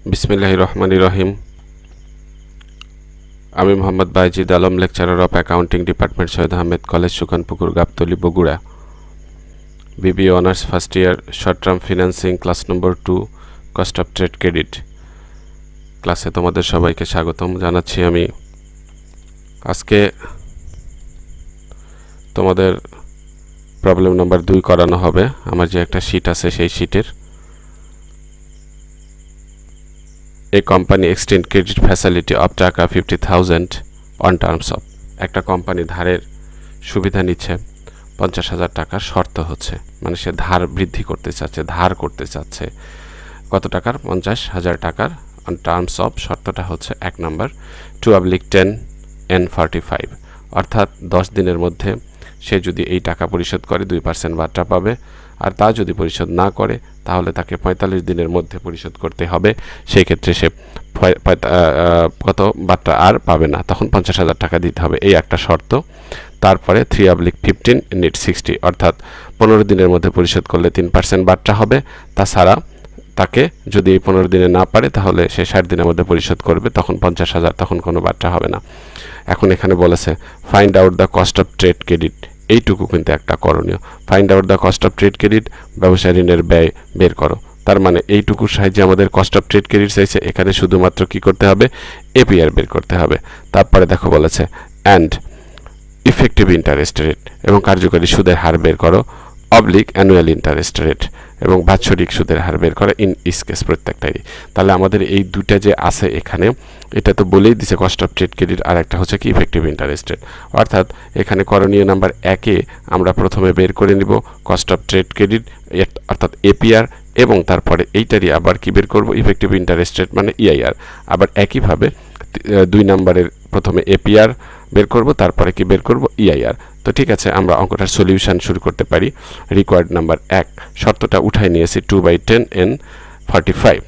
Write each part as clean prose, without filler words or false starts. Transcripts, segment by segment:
বিসমিল্লাহির রহমানির রহিম। আমি Mohammad Bayzid Alam, lecturer of accounting department, Syed Ahmed college, Sukanpukur, Gabtali, Bogura. BBA honours first year, short term financing, ক্লাস number 2, cost of trade credit ক্লাসে তোমাদের সবাইকে স্বাগতম জানাচ্ছি। আমি আজকে তোমাদের প্রবলেম নাম্বার 2 করানো হবে। আমার যে একটা শীট আছে সেই শীটের A company extend credit facility of টাকা 50,000 on terms of, একটা কোম্পানি ধারের সুবিধা নিচ্ছে 50,000 টাকার, শর্ত হচ্ছে মানে সে ধার বৃদ্ধি করতে চাচ্ছে, ধার করতে চাচ্ছে কত টাকার? 50,000 টাকার। on terms of শর্তটা হচ্ছে 1 নাম্বার 2/10 N45, অর্থাৎ 10 দিনের মধ্যে সে যদি এই টাকা পরিশোধ করে 2% বার্তা পাবে, আর তা যদি পরিশোধ না করে তাহলে তাকে 45 দিনের মধ্যে পরিশোধ করতে হবে। সেই ক্ষেত্রে সে কত বার্তা আর পাবে না, তখন 50,000 টাকা দিতে হবে, এই একটা শর্ত। তারপরে 3/15 নেট 60, অর্থাৎ 15 দিনের মধ্যে পরিশোধ করলে 3% বার্তা হবে। তাছাড়া তাকে যদি এই 15 দিনে না পারে তাহলে সে 60 দিনের মধ্যে পরিশোধ করবে, তখন 50,000, তখন কোনো বার্তা হবে না। এখন এখানে বলেছে find out the cost of trade credit, এইটুকু কিন্তু একটা করণীয়। Find out the cost of trade credit, ব্যবসায় ঋণের ব্যয় বের করো। তার মানে এইটুকুর সাহায্যে আমাদের কস্ট অফ ট্রেড ক্রেডিট চাইছে, এখানে শুধুমাত্র কি করতে হবে? এপিআর বের করতে হবে। তারপরে দেখো বলেছে অ্যান্ড ইফেক্টিভ ইন্টারেস্ট রেট, এবং কার্যকরী সুদের হার বের করো, অবলিক অ্যানুয়াল ইন্টারেস্ট রেট, এবং বাৎসরিক সুদের হার বের করে ইন ইচ কেস, প্রত্যেকটাই। তাহলে আমাদের এই দুইটা যে আছে এখানে, এটা তো বলেই দিছে কস্ট অফ ট্রেড ক্রেডিট, আর একটা হচ্ছে কি ইফেক্টিভ ইন্টারেস্ট রেট। অর্থাৎ এখানে করণীয় নাম্বার 1-এ আমরা প্রথমে বের করে নিব কস্ট অফ ট্রেড ক্রেডিট, অর্থাৎ এপিআর, এবং তারপরে এইটারই আবার কি বের করব? ইফেক্টিভ ইন্টারেস্ট রেট মানে ইআইআর। আবার একইভাবে 2 নাম্বারের প্রথমে এপিআর বের করব, তারপরে কি বের করব? ইআইআর। তো ঠিক আছে, আমরা অঙ্কটার সলিউশন শুরু করতে পারি। রিকোয়ার্ড নাম্বার 1, শর্তটা উঠাই নিয়েছি 2/10 N45।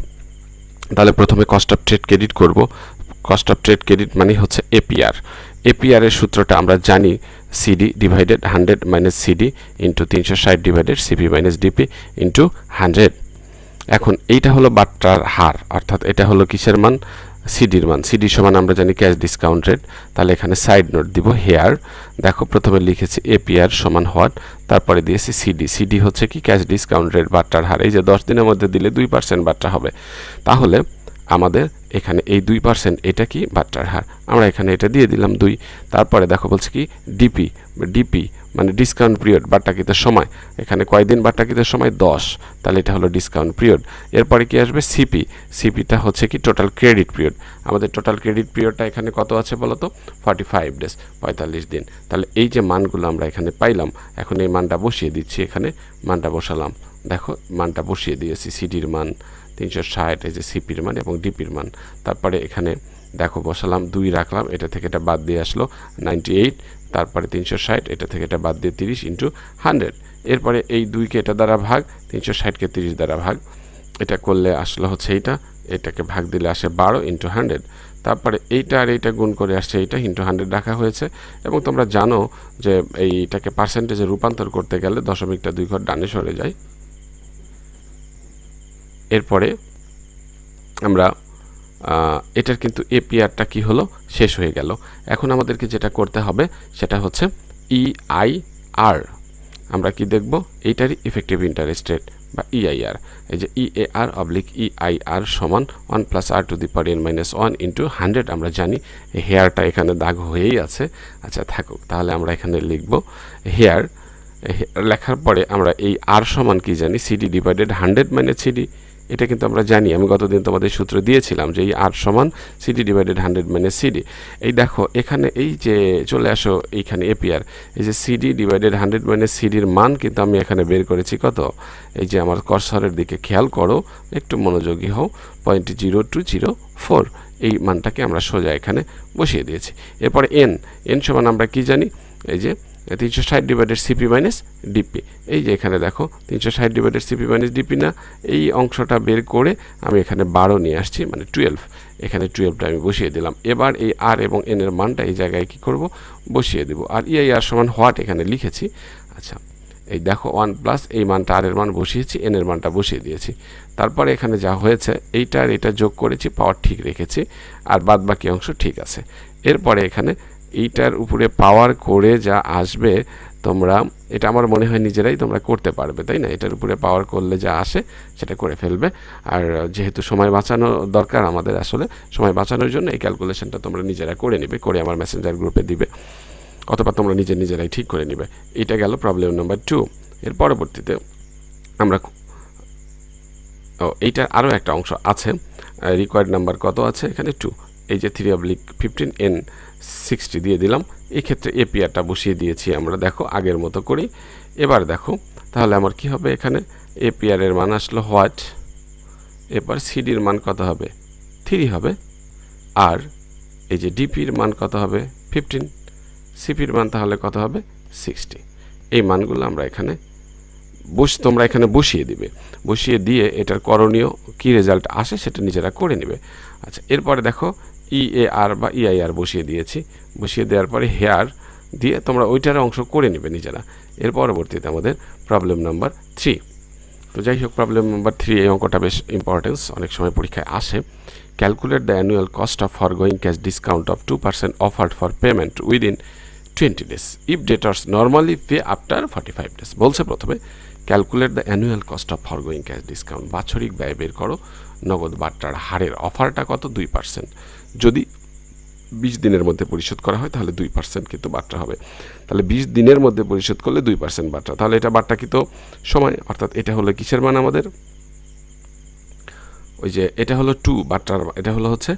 তাহলে প্রথমে কস্ট অফ ট্রেড ক্রেডিট করব। কস্ট অফ ট্রেড ক্রেডিট মানে হচ্ছে এপিআর। এপিআর এর সূত্রটা আমরা জানি, CD divided 100 minus CD into 360 divided CP minus DP into 100। এখন এইটা হলো বাট্টার হার, অর্থাৎ এটা হলো কিসের মান? সিডির মান। সিডি সমান আমরা জানি ক্যাশ ডিসকাউন্ট রেট। তাহলে এখানে সাইড নোট দিব হেয়ার। দেখো প্রথমে লিখেছি এপিআর সমান হোয়াট, তারপরে দিয়েছি সিডি। সিডি হচ্ছে কি? ক্যাশ ডিসকাউন্ট রেট, বাট্টার হার। এই যে 10 দিনের মধ্যে দিলে 2% বাট্টা হবে, তাহলে আমাদের এখানে এই 2% এটা কি? বাট্টার হার। আমরা এখানে এটা দিয়ে দিলাম 2। তারপরে দেখো বলছে কি ডিপি, ডিপি মানে ডিসকাউন্ট পিরিয়ড, বাট্টাকৃতের সময়। এখানে কয়দিন বাট্টাকৃতের সময়? 10, তাহলে এটা হলো ডিসকাউন্ট পিরিয়ড। এরপরে কি আসবে? সিপি। সিপিটা হচ্ছে কি? Total credit period. আমাদের টোটাল ক্রেডিট পিরিয়ডটা এখানে কত আছে বলো তো? 45 ডেজ, 45 দিন। তাহলে এই যে মানগুলো আমরা এখানে পাইলাম, এখন এই মানটা বসিয়ে দিচ্ছি। এখানে মানটা বসালাম, দেখো মানটা বসিয়ে দিয়েছি। সিডির মান 360, এই যে সিপির মান এবং ডিপির মান। তারপরে এখানে দেখো বসালাম, 2 রাখলাম, এটা থেকে এটা বাদ দিয়ে আসলো 98, তারপরে 360, এটা থেকে এটা বাদ দিয়ে 30 ইন্টু 100। এরপরে এই 2কে এটা দ্বারা ভাগ, 360কে 30 দ্বারা ভাগ, এটা করলে আসলো হচ্ছে এইটা, এটাকে ভাগ দিলে আসে 12 ইন্টু 100। তারপরে এইটা আর এইটা গুণ করে আসছে এইটা ইন্টু 100 রাখা হয়েছে। এবং তোমরা জানো যে এইটাকে পার্সেন্টেজে রূপান্তর করতে গেলে দশমিকটা 2 ঘর ডানে সরে যায়। এরপরে আমরা এটার কিন্তু এপিআরটা কি হলো? শেষ হয়ে গেল। এখন আমাদেরকে যেটা করতে হবে সেটা হচ্ছে ইআইআর। আমরা কি দেখব? এইটারই ইফেক্টিভ ইন্টারেস্ট রেট বা ইআইআর। এই যে ইএআর অবলিক ইআইআর সমান 1 plus R to the power n minus 1 into 100। আমরা জানি এই হেয়ারটা এখানে দাগ হয়েই আছে। আচ্ছা থাকুক, তাহলে আমরা এখানে লিখব হেয়ার। লেখার পরে আমরা এই আর সমান কি জানি? CD divided 100 minus CD. এটা কিন্তু আমরা জানি, আমি গতদিন তোমাদের সূত্র দিয়েছিলাম যে এই আর সমান সিডি ডিভাইডেড 100 মাইনাস সিডি। এই দেখো এখানে এই যে চলে আসো এইখানে এপিআর, এই যে সিডি ডিভাইডেড 100 মাইনাস সিডির মান কিন্তু আমি এখানে বের করেছি কত? এই যে আমার কার্সরের দিকে খেয়াল করো, একটু মনোযোগী হও, 0.0204। এই মানটাকে আমরা সোজা এখানে বসিয়ে দিয়েছি। এরপরে এন সমান আমরা কি জানি? এই যে 360 ডিভাইডেড সিপি মাইনাস ডিপি। এই যে এখানে দেখো 360 ডিভাইডেড সিপি মাইনাস ডিপি না, এই অংশটা বের করে আমি এখানে 12 নিয়ে আসছি, মানে 12। এখানে 12টা আমি বসিয়ে দিলাম। এবার এই আর এবং এন এর মানটা এই জায়গায় কি করব? বসিয়ে দেব। আর ইআইআর সমান হোয়াট এখানে লিখেছি। আচ্ছা এই দেখো 1 প্লাস এই মানটা আর এর মান বসিয়েছি, এন এর মানটা বসিয়ে দিয়েছি। তারপরে এখানে যা হয়েছে এইটা আর এটা যোগ করেছি, পাওয়ার ঠিক রেখেছি, আর বাদ বাকি অংশ ঠিক আছে। এরপরে এখানে এইটার উপরে পাওয়ার করে যা আসবে তোমরা, এটা আমার মনে হয় নিজেরাই তোমরা করতে পারবে, তাই না? এটার উপরে পাওয়ার করলে যা আসে সেটা করে ফেলবে। আর যেহেতু সময় বাঁচানো দরকার আমাদের, আসলে সময় বাঁচানোর জন্য এই ক্যালকুলেশনটা তোমরা নিজেরা করে নিবে, করে আমার মেসেঞ্জার গ্রুপে দিবে, অথবা তোমরা নিজেরাই ঠিক করে নিবে। এটা গেল প্রবলেম নাম্বার 2। এর পরবর্তীতে আমরা এইটার আরও একটা অংশ আছে, রিকোয়ার্ড নাম্বার কত আছে এখানে 2, এই যে 3/15 n 60 দিয়ে দিলাম। এই ক্ষেত্রে এপিআরটা বসিয়ে দিয়েছি আমরা, দেখো আগের মতো করি। এবার দেখো তাহলে আমার কি হবে, এখানে এপিআর এর মান আসলো হোয়াট, এবার সিডির মান কত হবে 3 হবে, আর এই যে ডিপির মান কত হবে 15, সিপির মান তাহলে কত হবে 60। এই মানগুলো আমরা এখানে তোমরা এখানে বসিয়ে দিবে, বসিয়ে দিয়ে এটার করণীয় কি রেজাল্ট আসে সেটা নিজেরা করে নেবে। আচ্ছা, এরপরে দেখো ইএআর বা ইআইআর বসিয়ে দিয়েছি, বসিয়ে দেওয়ার পরে হেয়ার দিয়ে তোমরা ওইটার অংশ করে নেবে নিজেরা। এর পরবর্তীতে আমাদের প্রবলেম নাম্বার 3। তো যাই হোক, প্রবলেম নাম্বার 3 এই অঙ্কটা বেশ ইম্পর্টেন্স, অনেক সময় পরীক্ষায় আসে। Calculate the annual cost of foregoing cash discount of 2% offered for payment within 20 days if debtors normally pay after 45 days। বলছে প্রথমে calculate the annual cost of foregoing cash discount, বাৎসরিক ব্যয় বের করো নগদ বাট্টার হারের। অফারটা কত 2%, যদি 20 দিনের মধ্যে পরিশোধ করা হয় তাহলে 2% কিন্তু বাট্টা হবে। তাহলে 20 দিনের মধ্যে পরিশোধ করলে 2% বাট্টা, তাহলে এটা বাট্টা কিন্তু সময়, অর্থাৎ এটা হলো কিসের মান আমাদের, ওই যে এটা হলো 2 বাট্টার, এটা হলো হচ্ছে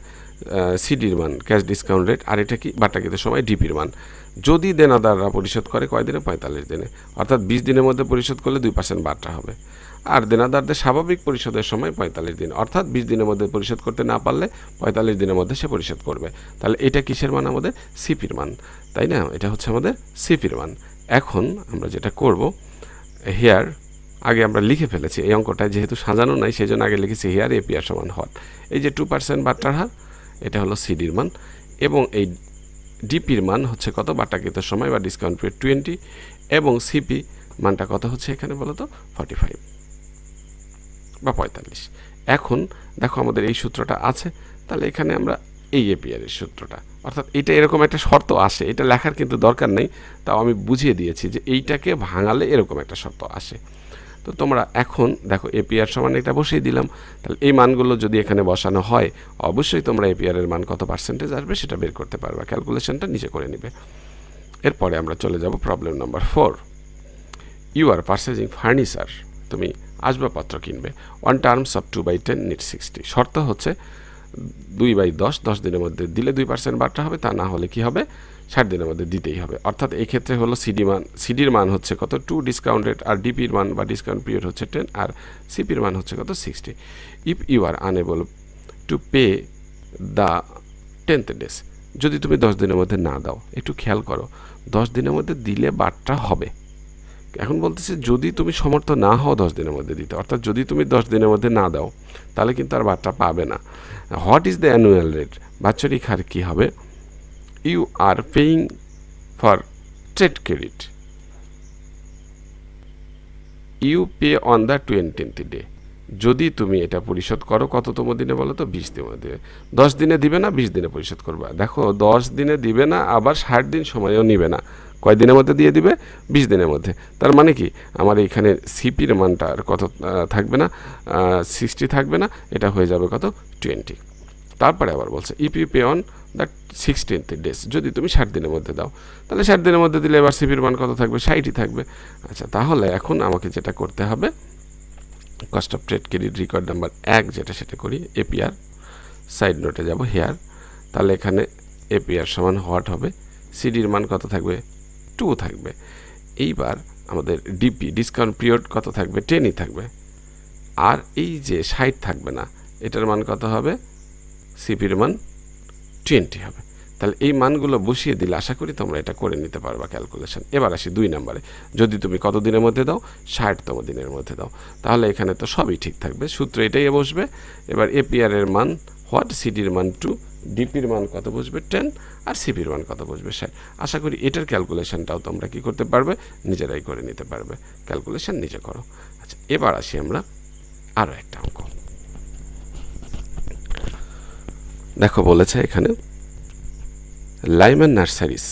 সিডির মান ক্যাশ ডিসকাউন্ট রেট, আর এটা কি বাট্টা কিন্তু সময় ডিপির মান। যদি দেনাদাররা পরিশোধ করে কয় দিনে, 45 দিনে, অর্থাৎ 20 দিনের মধ্যে পরিশোধ করলে 2% বাট্টা হবে। আর দেনাদারদের স্বাভাবিক পরিশোধের সময় 45 দিন, অর্থাৎ 20 দিনের মধ্যে পরিশোধ করতে না পারলে 45 দিনের মধ্যে সে পরিশোধ করবে। তাহলে এটা কিসের মান আমাদের, সিপির মান, তাই না? এটা হচ্ছে আমাদের সিপির মান। এখন আমরা যেটা করব, হেয়ার আগে আমরা লিখে ফেলেছি এই অঙ্কটা, যেহেতু সাজানো নাই সেই জন্য আগে লিখেছি হেয়ার এপিআর সমান হট, এই যে 2% বাট্টার হার, এটা হলো সিডির মান, এবং এই ডিপির মান হচ্ছে কত, বাট্টাকৃত সময় বা ডিসকাউন্ট পিরিয়ড 20, এবং সিপি মানটা কত হচ্ছে এখানে বলো তো 45 বা 45। এখন দেখো আমাদের এই সূত্রটা আছে, তাহলে এখানে আমরা এই এপিআর এর সূত্রটা, অর্থাৎ এটা এরকম একটা শর্ত আসে, এটা লেখার কিন্তু দরকার নেই, তাও আমি বুঝিয়ে দিয়েছি যে এইটাকে ভাঙালে এরকম একটা শর্ত আসে। তো তোমরা এখন দেখো এপিআর সমান এটা বসিয়ে দিলাম, তাহলে এই মানগুলো যদি এখানে বসানো হয় অবশ্যই তোমরা এপিআর এর মান কত পার্সেন্টেজ আসবে সেটা বের করতে পারবে, ক্যালকুলেশনটা নিচে করে নেবে। এরপরে আমরা চলে যাব problem number 4। You are purchasing furniture, তুমি আসবাবপত্র কিনবে, অন টার্মস অফ 2/10 নিট 60। শর্ত হচ্ছে 2/10, 10 দিনের মধ্যে দিলে 2% বাট্টা হবে, তা না হলে কি হবে 60 দিনের মধ্যে দিতেই হবে। অর্থাৎ এই ক্ষেত্রে হলো সিডির মান হচ্ছে কত 2 ডিসকাউন্টেড, আর ডিপির মান বা ডিসকাউন্ট পিরিয়ড হচ্ছে 10, আর সিপির মান হচ্ছে কত 60। If you are unable to pay the 10th days, যদি তুমি 10 দিনের মধ্যে না দাও, একটু খেয়াল করো 10 দিনের মধ্যে দিলে বাট্টা হবে। এখন বলতেছে যদি তুমি সমর্থ না হও 10 দিনের মধ্যে দিতে, অর্থাৎ যদি তুমি 10 দিনের মধ্যে না দাও তাহলে কিন্তু আর বাট্টা পাবে না। What is the annual rate, বাৎসরিক হার কী হবে? You are paying for trade credit, you pay on the 20th day. যদি তুমি এটা পরিশোধ করো কততম দিনে বলো তো, 20তম দিনে। 10 দিনে দিবে না, 20 দিনে পরিশোধ করবা। দেখো 10 দিনে দিবে না, আবার 60 দিন সময়ও নিবে না, কয় দিনের মধ্যে দিয়ে দিবে 20 দিনের মধ্যে। তার মানে কি আমার এইখানে সিপির মানটা আর কত থাকবে না, 60 থাকবে না, এটা হয়ে যাবে কত 20। তারপরে আবার বলছে if you pay on the 16th days, যদি তুমি 60 দিনের মধ্যে দাও, তাহলে 60 দিনের মধ্যে দিলে এবার সিপির মান কত থাকবে 60ই থাকবে। আচ্ছা, তাহলে এখন আমাকে যেটা করতে হবে, cost of trade credit record number 1 যেটা সেটা করি, এপিআর সাইড নোটে যাব হেয়ার, তাহলে এখানে এপিআর সমান হোয়াট হবে, সিডির মান কত থাকবে 2 থাকবে। এইবার আমাদের ডিপি ডিসকাউন্ট পিরিয়ড কত থাকবে 10ই থাকবে, আর এই যে 60 থাকবে না, এটার মান কত হবে, সিপির মান 20 হবে। তাহলে এই মানগুলো বসিয়ে দিলে আশা করি তোমরা এটা করে নিতে পারবা ক্যালকুলেশন। এবার আসি 2 নম্বরে, যদি তুমি কত দিনের মধ্যে দাও 60তম দিনের মধ্যে দাও, তাহলে এখানে তো সবই ঠিক থাকবে, সূত্র এটাই বসবে। এবার এপিআর এর মান হোয়াট, সিডির মান 2, ডিপির মান কত বসবে 10 আর সিপির মান কত বসবে 60। আশা করি এটার ক্যালকুলেশনটাও তোমরা কি করতে পারবে, নিজেরাই করে নিতে পারবে। ক্যালকুলেশন নিজে করো। আচ্ছা, এবার আসি আমরা আরও একটা অঙ্ক। দেখো বলেছে এখানে লাইম্যান নার্সারিস,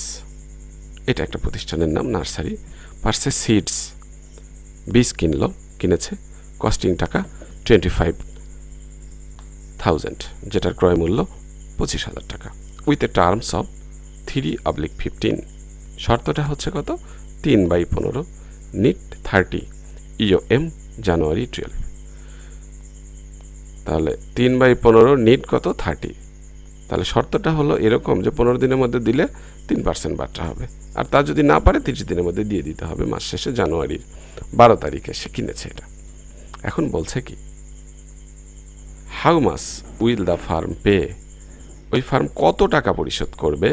এটা একটা প্রতিষ্ঠানের নাম, নার্সারি, পারচেজ সিডস, বীজ কিনেছে, কস্টিং টাকা 25,000, যেটার ক্রয় মূল্য 25,000 টাকা, উইথ এ টার্মস অফ 3/15। শর্তটা হচ্ছে কত, 3/15 নিট 30 ইওএম জানুয়ারি 12। তাহলে 3/15 নিট কত 30। তাহলে শর্তটা হলো এরকম যে 15 দিনের মধ্যে দিলে 3% বাট্টা হবে, আর তা যদি না পারে 30 দিনের মধ্যে দিয়ে দিতে হবে। মাস শেষে জানুয়ারির 12 তারিখে সে কিনেছে এটা। এখন বলছে কি, how much will the firm pay, ওই ফার্ম কত টাকা পরিশোধ করবে,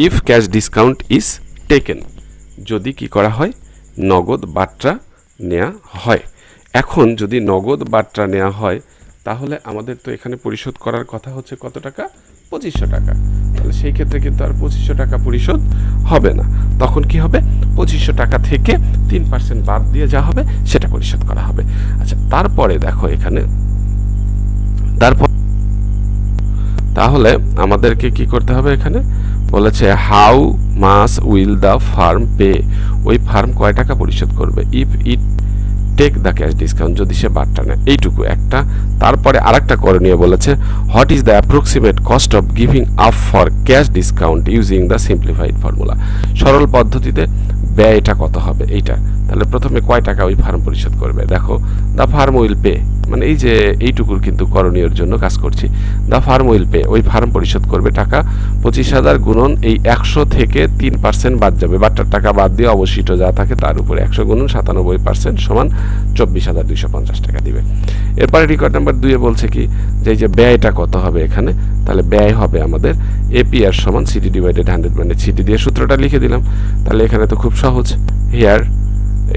if cash discount is taken, যদি কি করা হয়, নগদ বাট্টা নেওয়া হয়। এখন যদি নগদ বাট্টা নেওয়া হয় তাহলে আমাদের তো এখানে পরিশোধ করার কথা হচ্ছে কত টাকা, 2500 টাকা। তাহলে সেই ক্ষেত্রে কিন্তু আর 2500 টাকা পরিশোধ হবে না। তখন কি হবে, 2500 টাকা থেকে 3% বাদ দিয়ে যা হবে সেটা পরিশোধ করা হবে। আচ্ছা, তারপরে দেখো এখানে তাহলে আমাদেরকে কি করতে হবে, এখানে বলেছে how much will the firm pay, ওই ফার্ম কয় টাকা পরিশোধ করবে, if it take the cash discount, যদি সে বাট্টা নেয়। এইটুকু একটা। তারপরে আরেকটা করণীয় বলেছে, what is the approximate cost of giving up for cash discount using the simplified formula, সরল পদ্ধতিতে ব্যয়টা কত হবে এইটা। তাহলে প্রথমে কয় টাকা ওই ফার্ম পরিশোধ করবে, দেখো দ্য ফার্ম উইল পে, মানে এই যে এইটুকুর কিন্তু করণীয়র জন্য কাজ করছি। দ্য ফার্ম উইল পে, ওই ফার্ম পরিশোধ করবে টাকা 25,000 গুণন এই 100 থেকে 3% বাদ যাবে, বাট্টার টাকা বাদ দিয়ে অবশিষ্ট যা থাকে তার উপরে 100 গুণন 97% সমান 24,250 টাকা দিবে। এরপরে রেকর্ড নাম্বার 2 বলছে কি, যে এই যে ব্যয়টা কত হবে এখানে, তাহলে ব্যয় হবে আমাদের এপিআর সমান সিডি ডিভাইডেড 100, মানে সিডি দিয়ে সূত্রটা লিখে দিলাম। তাহলে এখানে তো খুব সহজ, হেয়ার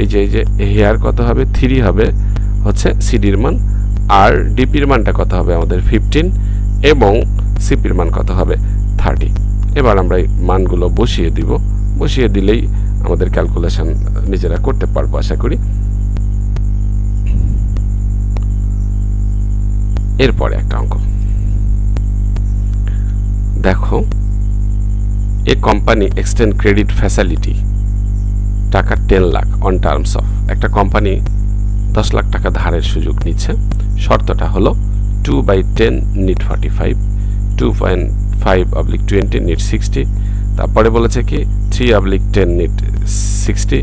এই যে হেয়ার কত হবে, 3 হবে হচ্ছে সিডির মান, আর ডিপির মানটা কত হবে আমাদের 15, এবং সিপির মান কত হবে 30। এবার আমরা এই মানগুলো বসিয়ে দিব, বসিয়ে দিলেই আমাদের ক্যালকুলেশন নিজেরা করতে পারবো আশা করি। এরপরে একটা অঙ্ক দেখো, a company extend credit facility টাকা 10 লাখ অন টার্মস অফ, একটা কোম্পানি 10 লাখ টাকা ধারের সুযোগ নিচ্ছে। শর্তটা হলো 2/10 নিট 45, 2.5/20 নিট 60, তারপরে বলেছে কি 3/10 নিট 60,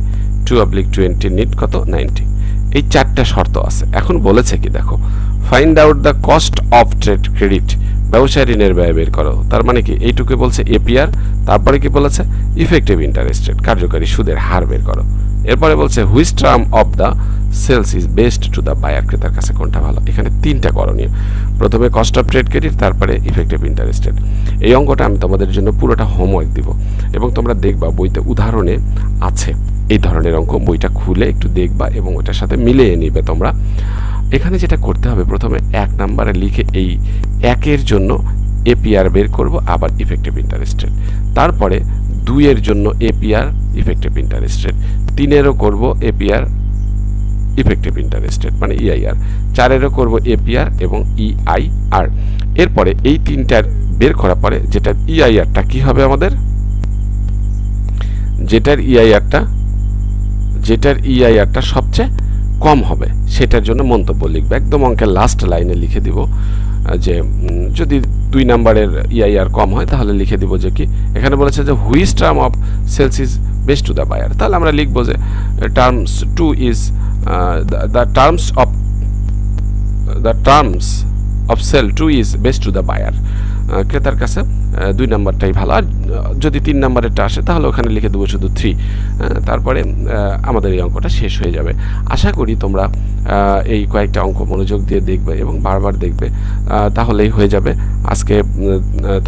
2/20 নিট কত 90। এই 4টা শর্ত আছে। এখন বলেছে কি দেখো, find out the cost of trade credit, ব্যবসায় ঋণের ব্যয় বের করো। তার মানে কি এইটুকু বলছে এপিআর, তারপরে কি বলেছে ইফেক্টিভ ইন্টারেস্ট রেট, কার্যকারী সুদের হার বের করো। এরপরে বলছে which term of the sales is best to the buyer, ক্রেতার কাছে কোনটা ভালো। এখানে 3টা করণীয়, প্রথমে কস্ট অফ ট্রেড ক্রেডিট, তারপরে ইফেক্টিভ ইন্টারেস্ট রেট। এই অঙ্কটা আমি তোমাদের জন্য পুরোটা হোমওয়ার্ক দিব, এবং তোমরা দেখবা বইতে উদাহরণে আছে এই ধরনের অঙ্ক, বইটা খুলে একটু দেখবা এবং ওটার সাথে মিলিয়ে নিবে তোমরা। এখানে যেটা করতে হবে, প্রথমে 1 নম্বরে লিখে এই 1-এর জন্য এপিআর বের করব, আবার ইফেক্টিভ ইন্টারেস্ট রেট। তারপরে 2-এর জন্য এপিআর ইফেক্টিভ ইন্টারেস্ট রেট, 3-এরও করব এপিআর ইফেক্টিভ ইন্টারেস্ট রেট মানে ইআইআর, 4-এরও করব এপিআর এবং ইআইআর। এরপরে এই 3টার বের করার পরে যেটার ইআইআরটা কি হবে আমাদের, যেটার ইআইআরটা সবচেয়ে কম হবে সেটার জন্য মন্তব্য লিখবে। একদম অঙ্কের লাস্ট লাইনে লিখে দিব যে যদি 2 নম্বরের ইআইআর কম হয় তাহলে লিখে দিব যে কি, এখানে বলেছে যে which term of sales is best to the buyer, তাহলে আমরা লিখবো যে terms 2 is the terms of sale 2 is best to the buyer, ক্রেতার কাছে 2 নম্বরটাই ভালো। আর যদি 3 নম্বরেরটা আসে তাহলে ওখানে লিখে দেবো শুধু 3। তারপরে আমাদের এই অঙ্কটা শেষ হয়ে যাবে। আশা করি তোমরা এই কয়েকটা অঙ্ক মনোযোগ দিয়ে দেখবে এবং বারবার দেখবে, তাহলেই হয়ে যাবে। আজকে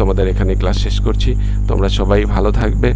তোমাদের এখানে ক্লাস শেষ করছি, তোমরা সবাই ভালো থাকবে।